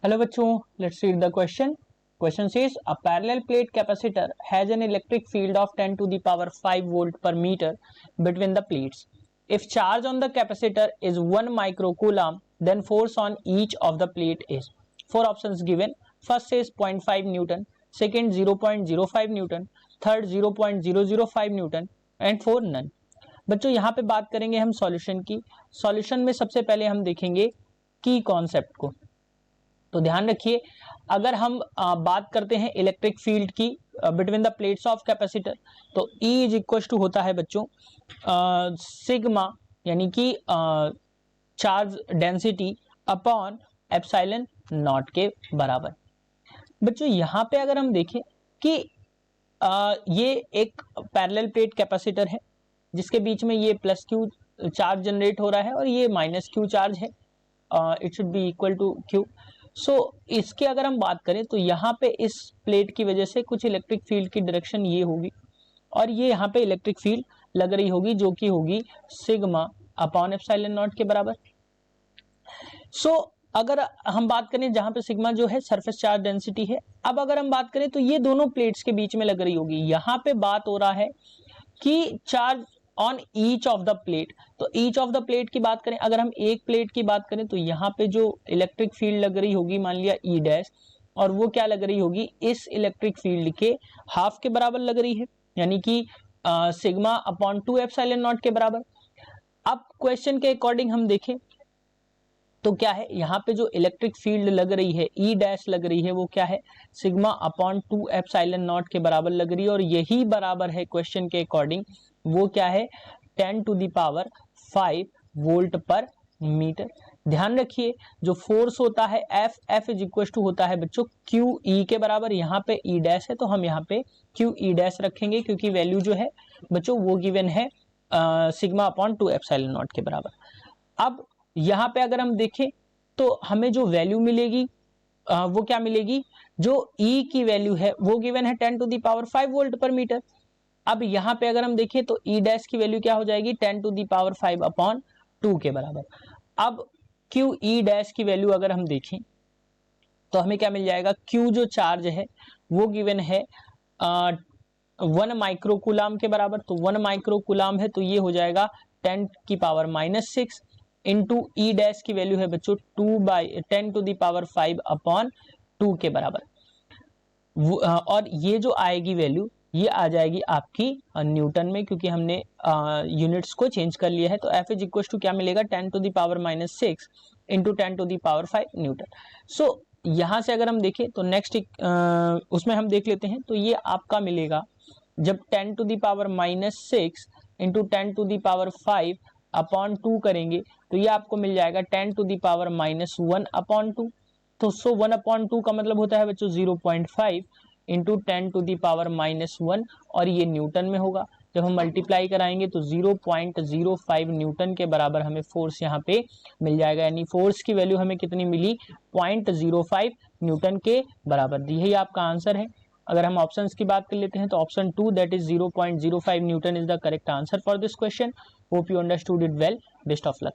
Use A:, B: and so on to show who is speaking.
A: Hello बच्चों, let's read the question. Question says a parallel plate capacitor has an electric field of 10 to the power 5 volt per meter between the plates. If charge on the capacitor is 1 microcoulomb, then force on each of the plate is. Four options given. First says 0.5 Newton, second 0.05 Newton, third 0.005 Newton and four none. बच्चों यहाँ पे बात करेंगे हम solution की. Solution में सबसे पहले हम देखेंगे की कॉन्सेप्ट को. तो ध्यान रखिए, अगर हम बात करते हैं इलेक्ट्रिक फील्ड की between the plates of capacitor, तो E इज इक्वल टू होता है बच्चों सिग्मा, यानी कि charge density upon epsilon not के बराबर. बच्चों यहाँ पे अगर हम देखें कि ये एक पैरेलल प्लेट कैपेसिटर है जिसके बीच में ये प्लस क्यू चार्ज जनरेट हो रहा है और ये माइनस क्यू चार्ज है. It should be equal to Q. So इसकी अगर हम बात करें तो यहाँ पे इस प्लेट की वजह से कुछ इलेक्ट्रिक फील्ड की डायरेक्शन ये होगी और ये यहाँ पे इलेक्ट्रिक फील्ड लग रही होगी जो कि होगी सिग्मा अपॉन एप्सिलॉन नॉट के बराबर. सो अगर हम बात करें जहां पे सिग्मा जो है सरफेस चार्ज डेंसिटी है, अब अगर हम बात करें तो ये दोनों प्लेट्स के बीच में लग रही होगी. यहाँ पे बात हो रहा है कि charge on each of the plate. तो ईच ऑफ द प्लेट की बात करें, अगर हम एक प्लेट की बात करें तो यहाँ पे जो इलेक्ट्रिक फील्ड लग रही होगी मान लिया ई डैश, और वो क्या लग रही होगी इस इलेक्ट्रिक फील्ड के हाफ के बराबर लग रही है, यानी कि सिग्मा अपॉन 2 एप्सिलॉन नॉट के बराबर. अब क्वेश्चन के अकॉर्डिंग हम देखें तो क्या है, यहाँ पे जो इलेक्ट्रिक फील्ड लग रही है ई डैश लग रही है वो क्या है सिग्मा अपॉन 2 एप्सिलॉन नॉट के बराबर लग रही है, और यही बराबर है क्वेश्चन के अकॉर्डिंग वो क्या है 10 टू द पावर 5 वोल्ट पर मीटर. ध्यान रखिए जो फोर्स होता है एफ इज इक्वल टू होता है बच्चों क्यू ई के बराबर. यहाँ पे ई डैश है तो हम यहाँ पे क्यू ई डैश रखेंगे क्योंकि वैल्यू जो है बच्चों वो गिवन है सिग्मा अपॉन 2 एप्सिलॉन नॉट के बराबर. अब यहाँ पे अगर हम देखें तो हमें जो वैल्यू मिलेगी वो क्या मिलेगी, जो E की वैल्यू है वो गिवन है 10 टू द पावर 5 वोल्ट पर मीटर. अब यहाँ पे अगर हम देखें तो E डैश की वैल्यू क्या हो जाएगी 10 टू द पावर 5 अपॉन 2 के बराबर. अब Q E डैश की वैल्यू अगर हम देखें तो हमें क्या मिल जाएगा, Q जो चार्ज है वो गिवन है 1 माइक्रोकूलाम के बराबर. तो 1 माइक्रोकूलाम है तो ये हो जाएगा 10 की पावर -6 इंटू ई डैश की वैल्यू है बच्चों 10 टू द पावर 5 अपॉन 2 के बराबर. और ये जो आएगी वैल्यू ये आ जाएगी आपकी न्यूटन में, क्योंकि हमने यूनिट्स को चेंज कर लिया है. तो एफ इज इक्वल टू क्या मिलेगा 10 to the power -6 into 10 to the power 5 newton. So यहां से अगर हम देखें तो नेक्स्ट उसमें हम देख लेते हैं. तो ये आपका मिलेगा जब 10 to the power -6 into 10 to the power 5 upon 2 करेंगे तो ये आपको मिल जाएगा 10 टू द पावर -1 अपॉन 2. तो 1 अपॉन 2 का मतलब होता है बच्चों 0.5 इंटू 10 टू द पावर -1, और ये न्यूटन में होगा. जब हम मल्टीप्लाई कराएंगे तो 0.05 न्यूटन के बराबर हमें फोर्स यहाँ पे मिल जाएगा, यानी फोर्स की वैल्यू हमें कितनी मिली 0.05 न्यूटन के बराबर. यही आपका आंसर है. अगर हम ऑप्शंस की बात कर लेते हैं तो option 2 that is 0.05 Newton is the correct answer for this question. Hope you understood it well. Best of luck.